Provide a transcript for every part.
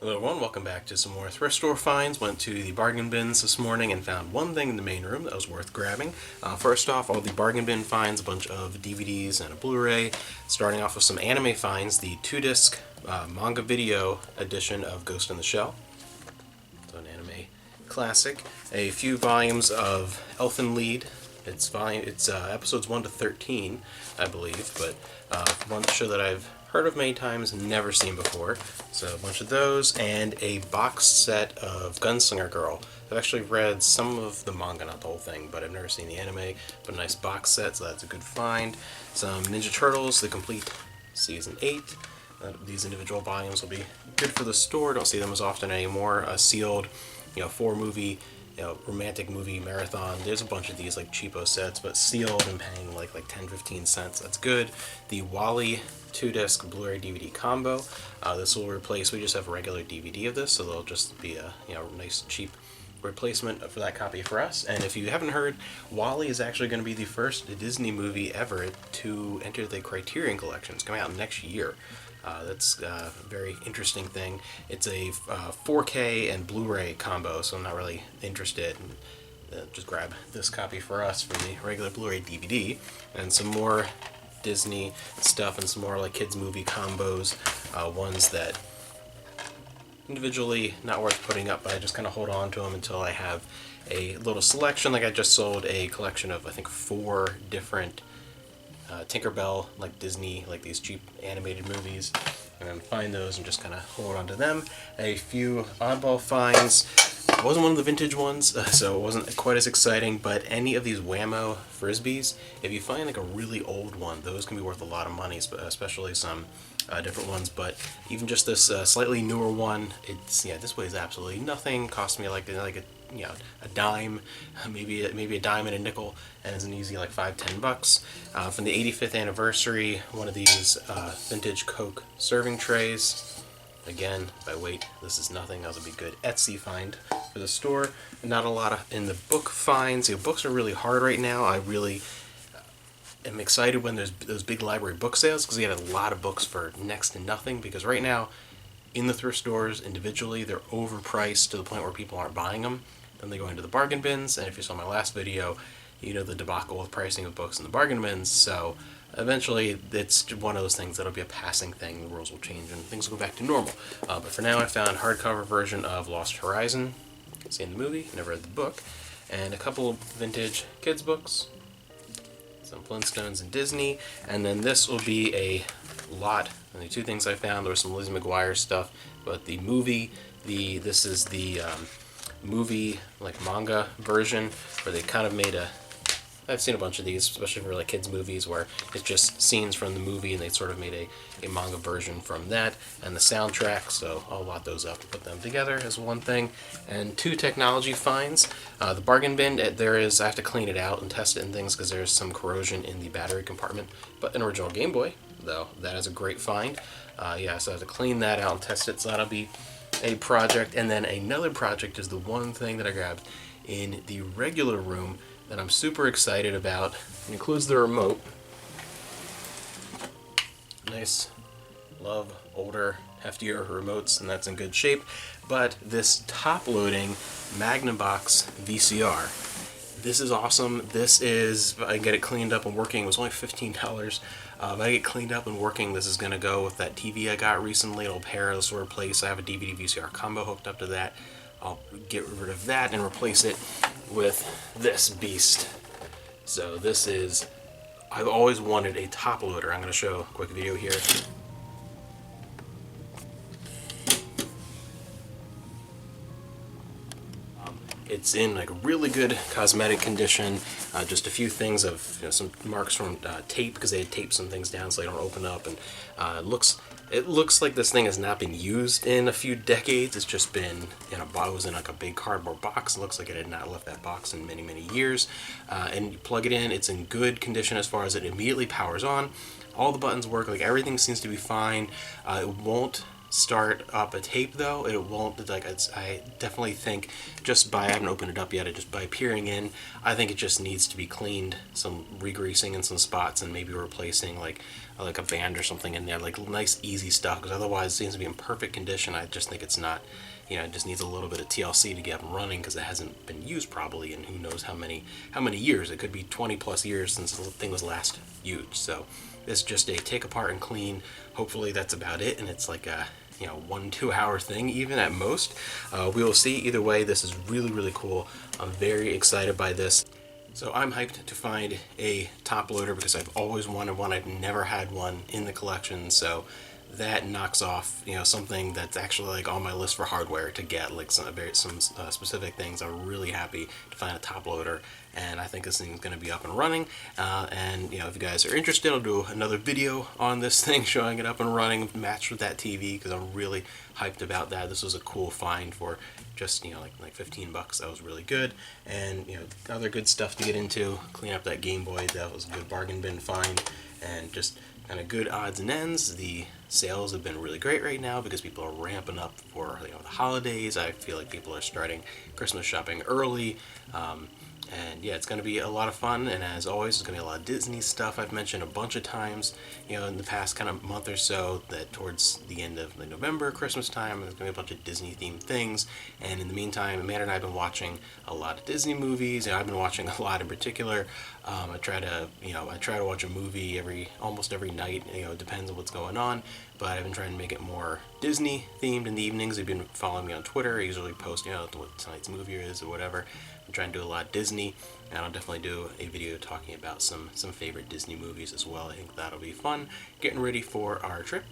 Hello everyone, welcome back to some more thrift store finds. Went to the bargain bins this morning and found one thing in the main room that was worth grabbing. First off, all the bargain bin finds, a bunch of DVDs and a Blu-ray. Starting off with some anime finds, the 2-disc manga video edition of Ghost in the Shell. So an anime classic. A few volumes of Elfen Lied. It's episodes 1 to 13, I believe, but one show that I've heard of many times and never seen before. So a bunch of those, and a box set of Gunslinger Girl. I've actually read some of the manga, not the whole thing, but I've never seen the anime. But a nice box set, so that's a good find. Some Ninja Turtles, the complete season 8. These individual volumes will be good for the store. Don't see them as often anymore. A sealed, 4-movie, romantic movie marathon. There's a bunch of these like cheapo sets, but sealed and paying like 10-15 cents. That's good. The Wally 2-disc Blu-ray DVD combo. This will replace, we just have a regular DVD of this, so they'll just be a nice cheap replacement for that copy for us. And if you haven't heard, Wally is actually going to be the first Disney movie ever to enter the Criterion Collection. It's coming out next year. That's a very interesting thing. It's a 4K and Blu-ray combo, so I'm not really interested. Just grab this copy for us for the regular Blu-ray DVD, and some more Disney stuff and some more like kids movie combos, ones that individually not worth putting up, but I just kind of hold on to them until I have a little selection. Like I just sold a collection of I think 4 different Tinkerbell, like Disney, like these cheap animated movies, and then find those and just kind of hold on to them. A few oddball finds. It wasn't one of the vintage ones, so it wasn't quite as exciting, but any of these Whammo Frisbees, if you find like a really old one, those can be worth a lot of money, especially some different ones. But even just this slightly newer one, this weighs absolutely nothing. Cost me like a dime, maybe a dime and a nickel, and is an easy like $5-10. From the 85th anniversary, one of these vintage Coke serving trays. Again, by weight, this is nothing. That would be good Etsy find for the store. Not a lot in the book finds. Books are really hard right now. I really am excited when there's those big library book sales, because we get a lot of books for next to nothing, because right now in the thrift stores individually they're overpriced to the point where people aren't buying them. Then they go into the bargain bins, and if you saw my last video, you know the debacle with pricing of books in the bargain bins. So eventually it's one of those things that'll be a passing thing. The rules will change and things will go back to normal. But for now, I found a hardcover version of Lost Horizon. Seen the movie, never read the book, and a couple of vintage kids books, some Flintstones and Disney, and then this will be a lot. And the 2 things I found, there was some Lizzie McGuire stuff, but the movie, this is the movie like manga version, where they kind of made I've seen a bunch of these, especially for like kids movies, where it's just scenes from the movie and they sort of made a manga version from that, and the soundtrack, so I'll lot those up and put them together as one thing. And 2 technology finds. The bargain bin, I have to clean it out and test it and things because there's some corrosion in the battery compartment, but an original Game Boy, though, that is a great find. So I have to clean that out and test it, so that'll be a project. And then another project is the one thing that I grabbed in the regular room that I'm super excited about. It includes the remote. Nice, love older, heftier remotes, and that's in good shape. But this top-loading Magnavox VCR. This is awesome. This is, if I can get it cleaned up and working, it was only $15. If I get cleaned up and working, this is going to go with that TV I got recently. It'll pair, it'll sort of replace. I have a DVD VCR combo hooked up to that. I'll get rid of that and replace it with this beast. So this is, I've always wanted a top loader. I'm going to show a quick video here. It's in like really good cosmetic condition. Just a few things of some marks from tape, because they had taped some things down so they don't open up, and it looks like this thing has not been used in a few decades. It's just been in a box. It was in like a big cardboard box. It looks like it had not left that box in many, many years. And you plug it in. It's in good condition as far as it immediately powers on. All the buttons work. Like everything seems to be fine. It won't start up a tape though. It won't, like, I definitely think just by, I haven't opened it up yet, just by peering in, I think it just needs to be cleaned, some re-greasing in some spots, and maybe replacing like a band or something in there, like nice easy stuff, because otherwise it seems to be in perfect condition. I just think it's not, it just needs a little bit of TLC to get up and running, because it hasn't been used probably in who knows how many years. It could be 20 plus years since the thing was last used. So it's just a take apart and clean. Hopefully that's about it, and it's like a 1-2 hour thing even at most. We will see. Either way, this is really, really cool. I'm very excited by this. So I'm hyped to find a top loader because I've always wanted one. I've never had one in the collection, so that knocks off something that's actually like on my list for hardware to get, like some specific things. I'm really happy to find a top loader, and I think this thing's going to be up and running. And if you guys are interested, I'll do another video on this thing showing it up and running, matched with that TV, because I'm really hyped about that. This was a cool find for just like $15. That was really good. And other good stuff to get into. Clean up that Game Boy. That was a good bargain bin find, and just kind of good odds and ends. The sales have been really great right now because people are ramping up for the holidays. I feel like people are starting Christmas shopping early. And yeah, it's going to be a lot of fun, and as always, there's going to be a lot of Disney stuff. I've mentioned a bunch of times, in the past kind of month or so, that towards the end of November, Christmas time, there's going to be a bunch of Disney-themed things. And in the meantime, Amanda and I have been watching a lot of Disney movies. I've been watching a lot in particular. I try to watch a movie almost every night. It depends on what's going on. But I've been trying to make it more Disney themed in the evenings. If you've been following me on Twitter, I usually post, what tonight's movie is or whatever. I'm trying to do a lot of Disney, and I'll definitely do a video talking about some favorite Disney movies as well. I think that'll be fun. Getting ready for our trip,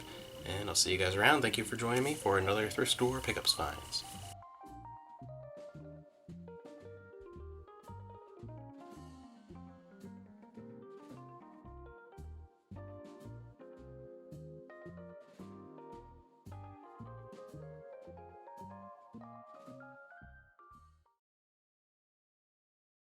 and I'll see you guys around. Thank you for joining me for another Thrift Store Pickups Finds.